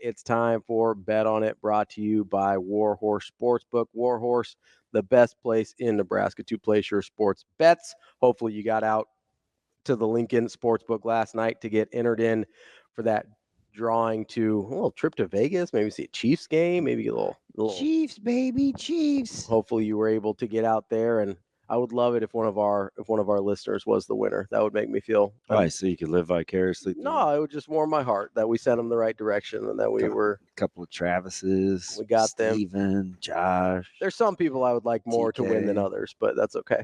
It's time for Bet on It, brought to you by Warhorse Sportsbook. Warhorse, the best place in Nebraska to place your sports bets. Hopefully you got out to the Lincoln Sportsbook last night to get entered in for that drawing to a little trip to Vegas, maybe see a Chiefs game, maybe a little Chiefs, baby, Chiefs. Hopefully you were able to get out there, and I would love it if one of our listeners was the winner. That would make me feel. So you could live vicariously through No, it would just warm my heart that we sent them the right direction and that we were a couple of Travises. We got them. Steven, Josh. There's some people I would like more to win than others, but that's okay.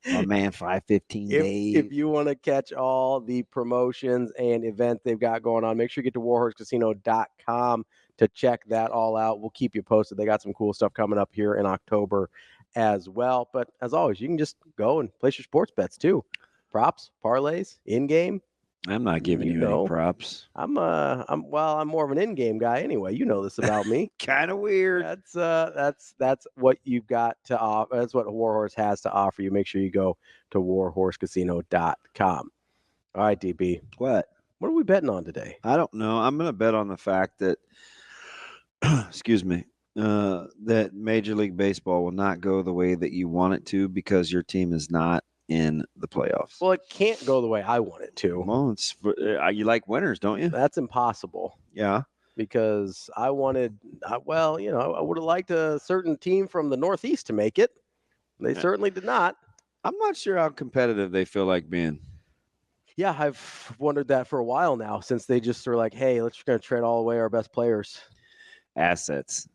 My man, 515 Dave. If you want to catch all the promotions and events they've got going on, make sure you get to warhorsecasino.com to check that all out. We'll keep you posted. They got some cool stuff coming up here in October as well. But as always, you can just go and place your sports bets too. Props, parlays, in-game. I'm not giving you any props. I'm more of an in-game guy anyway. You know this about me. Kind of weird. That's what you've got to offer. That's what Warhorse has to offer you. Make sure you go to warhorsecasino.com. All right, DB. What are we betting on today? I don't know. I'm going to bet on the fact that that Major League Baseball will not go the way that you want it to because your team is not in the playoffs. Well, it can't go the way I want it to. Well, you like winners, don't you? That's impossible. Yeah. Because I would have liked a certain team from the Northeast to make it. They certainly did not. I'm not sure how competitive they feel like being. Yeah, I've wondered that for a while now, since they just are like, hey, let's just going to trade all away our best players. Assets.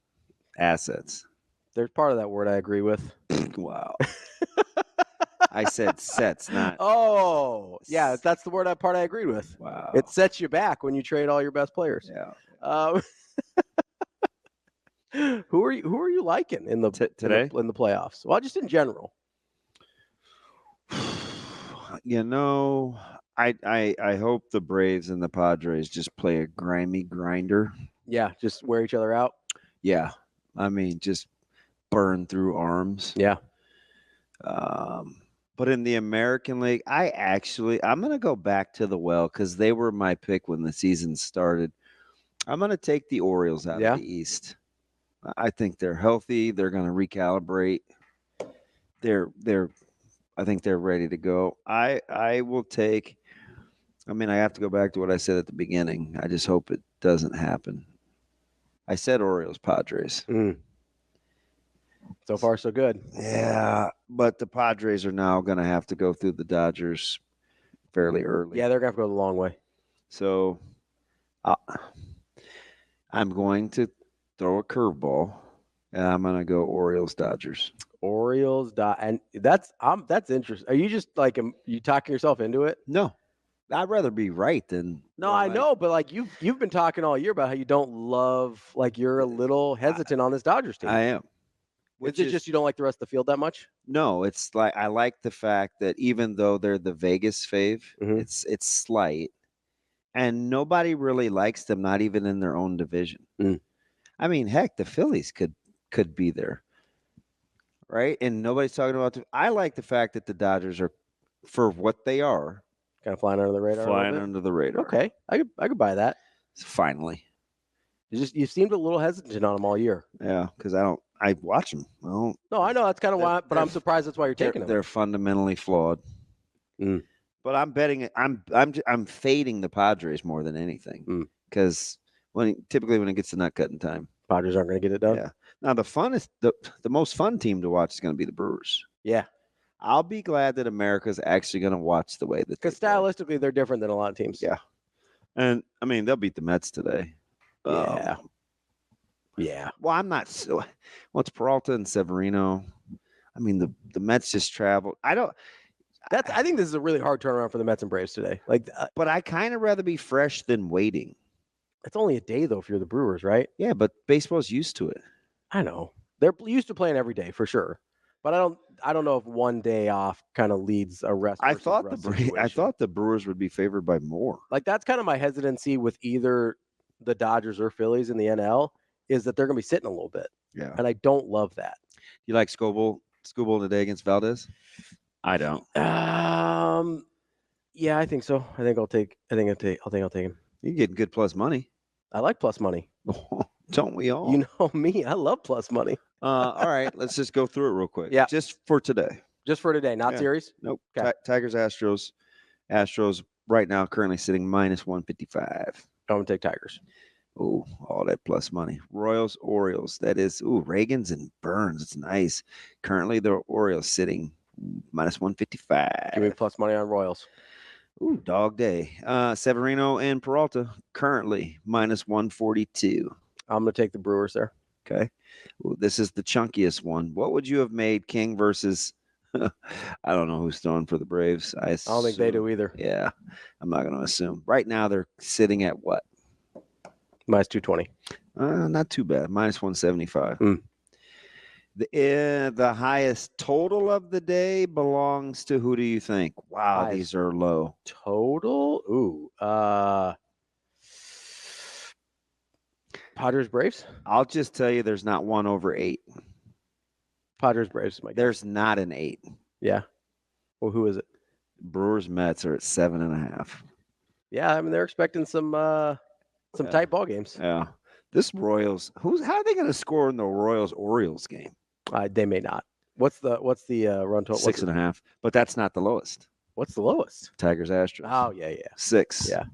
There's part of that word I agree with. Wow. I said sets, not. Oh, yeah, that's the word part I agreed with. Wow. It sets you back when you trade all your best players. Yeah. Who are you liking in the today in the playoffs? Well, just in general. I hope the Braves and the Padres just play a grimy grinder. Yeah, just wear each other out. Yeah, I mean, just burn through arms. Yeah. But in the American League, I'm going to go back to the well because they were my pick when the season started. I'm going to take the Orioles out of the East. I think they're healthy. They're going to recalibrate. I think they're ready to go. I will take. I mean, I have to go back to what I said at the beginning. I just hope it doesn't happen. I said Orioles, Padres. So far, so good. Yeah, but the Padres are now going to have to go through the Dodgers fairly early. Yeah, they're going to have to go the long way. So I'm going to throw a curveball, and I'm going to go Orioles, Dodgers. Orioles, and that's interesting. Are you just like you talking yourself into it? No, I'd rather be right than. No, I know, but like you've been talking all year about how you don't love, like you're a little hesitant on this Dodgers team. I am. Is it just you don't like the rest of the field that much? No, it's like I like the fact that even though they're the Vegas fave, it's slight, and nobody really likes them, not even in their own division. I mean, heck, the Phillies could be there, right? And nobody's talking about I like the fact that the Dodgers are, for what they are, kind of flying under the radar. Okay, I could buy that. Finally, you seemed a little hesitant on them all year. Yeah, because I watch them. No, I know that's kind of why, but I'm surprised that's why you're taking them. They're fundamentally flawed. But I'm betting. I'm fading the Padres more than anything because typically when it gets to nut cutting time, Padres aren't going to get it done. Yeah. Now the most fun team to watch is going to be the Brewers. Yeah. I'll be glad that America's actually going to watch the way that because stylistically they're different than a lot of teams. Yeah. And I mean they'll beat the Mets today. Yeah. Yeah. Well, I'm not so. Well, it's Peralta and Severino. I mean, the Mets just traveled. I think this is a really hard turnaround for the Mets and Braves today. But I kind of rather be fresh than waiting. It's only a day though if you're the Brewers, right? Yeah, but baseball's used to it. I know they're used to playing every day for sure. But I don't know if one day off kind of leads a rest. I thought the Brewers would be favored by more. Like that's kind of my hesitancy with either the Dodgers or Phillies in the NL. Is that they're going to be sitting a little bit. Yeah. And I don't love that. You like Scoble today against Valdez? I don't. Yeah, I think so. I'll take him. You're getting good plus money. I like plus money. Don't we all? You know me. I love plus money. All right. Let's just go through it real quick. Yeah. Just for today. Just for today, not series? Nope. Okay. Tigers, Astros. Astros right now currently sitting minus 155. I'm going to take Tigers. Oh, all that plus money. Royals, Orioles. That is, Reagans and Burns. It's nice. Currently, the Orioles sitting minus 155. Give me plus money on Royals. Ooh, dog day. Severino and Peralta currently minus 142. I'm going to take the Brewers there. Okay. Ooh, this is the chunkiest one. What would you have made King versus I don't know who's throwing for the Braves. I don't think they do either. Yeah. I'm not going to assume. Right now they're sitting at what? Minus 220. Not too bad. Minus 175. The highest total of the day belongs to who do you think? Wow, highest these are low. Total? Ooh. Padres Braves? I'll just tell you there's not one over 8. Padres Braves. There's not an 8. Yeah. Well, who is it? Brewers Mets are at 7.5. Yeah, I mean they're expecting some tight ball games. Yeah. This Royals, how are they going to score in the Royals Orioles game? They may not. What's the run total? 6.5. But that's not the lowest. What's the lowest? Tigers Astros. Oh yeah. 6. Yeah.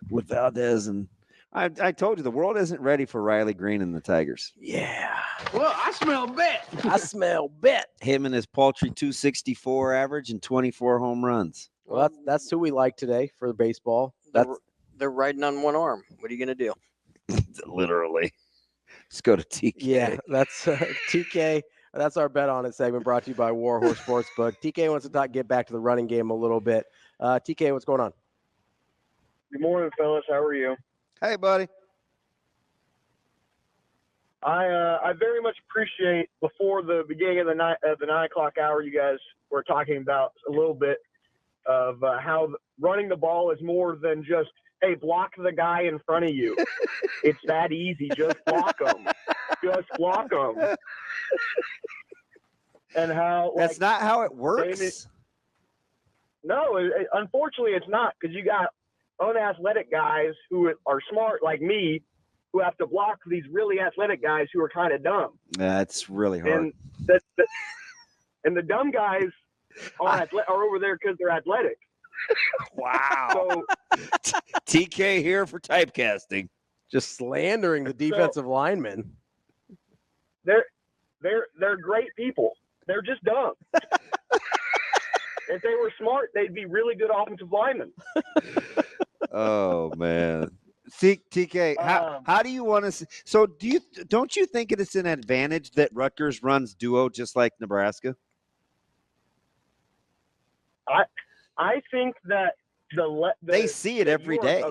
With Valdez and I told you the world isn't ready for Riley Green and the Tigers. Yeah. Well, I smell bet. I smell bet. Him and his paltry 264 average and 24 home runs. Well, that's who we like today for the baseball. They're riding on one arm. What are you going to do? Literally. Let's go to TK. Yeah, that's TK. That's our bet on it segment brought to you by Warhorse Sportsbook. TK wants to get back to the running game a little bit. TK, what's going on? Good morning, fellas. How are you? Hey, buddy. I very much appreciate before the beginning of the 9 o'clock hour, you guys were talking about a little bit of how running the ball is more than just, hey, block the guy in front of you. It's that easy. Just block them. Just block them. And how that's not how it works. Damon, no, unfortunately, it's not, because you got unathletic guys who are smart like me, who have to block these really athletic guys who are kind of dumb. That's really hard. And the dumb guys are over there because they're athletic. Wow. So, TK here for typecasting. Just slandering the defensive linemen. They're great people. They're just dumb. If they were smart, they'd be really good offensive linemen. Oh man, TK, how do you want to? So don't you think it's an advantage that Rutgers runs duo just like Nebraska? I think that they see it every day.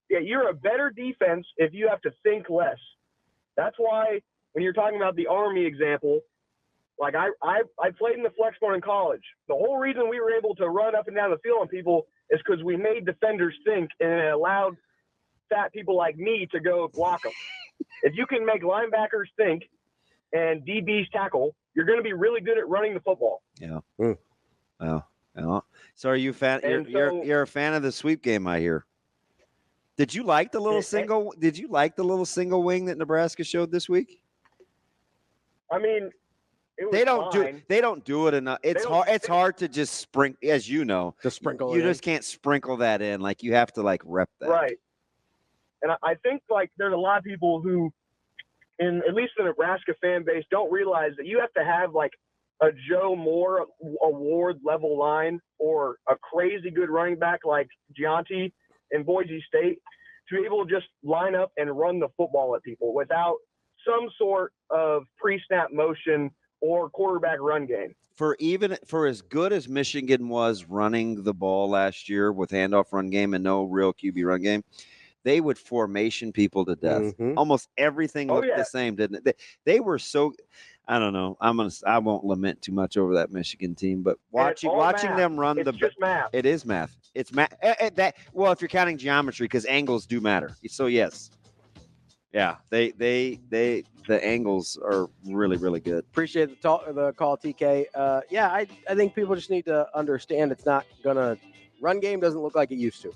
You're a better defense if you have to think less. That's why when you're talking about the Army example, like I played in the flex point in college. The whole reason we were able to run up and down the field on people is because we made defenders think, and it allowed fat people like me to go block them. If you can make linebackers think and DBs tackle, you're going to be really good at running the football. Yeah. Oh. So are you a fan? You're a fan of the sweep game, I hear. Did you like the little single? Did you like the little single wing that Nebraska showed this week? I mean, they don't do it enough. It's hard to just sprinkle, as you know. To sprinkle. You just can't sprinkle that in. Like you have to rep that. Right. And I think there's a lot of people who, at least the Nebraska fan base, don't realize that you have to have a Joe Moore award level line or a crazy good running back like Gianti in Boise State to be able to just line up and run the football at people without some sort of pre-snap motion or quarterback run game. For as good as Michigan was running the ball last year with handoff run game and no real QB run game, they would formation people to death. Mm-hmm. Almost everything looked the same, didn't it? They were so. I don't know. I won't lament too much over that Michigan team, but watching them run it's just math. It is math. It's math. Well, if you're counting geometry, because angles do matter. So yes. Yeah, the angles are really, really good. Appreciate the call, TK. I think people just need to understand it's not gonna run game doesn't look like it used to.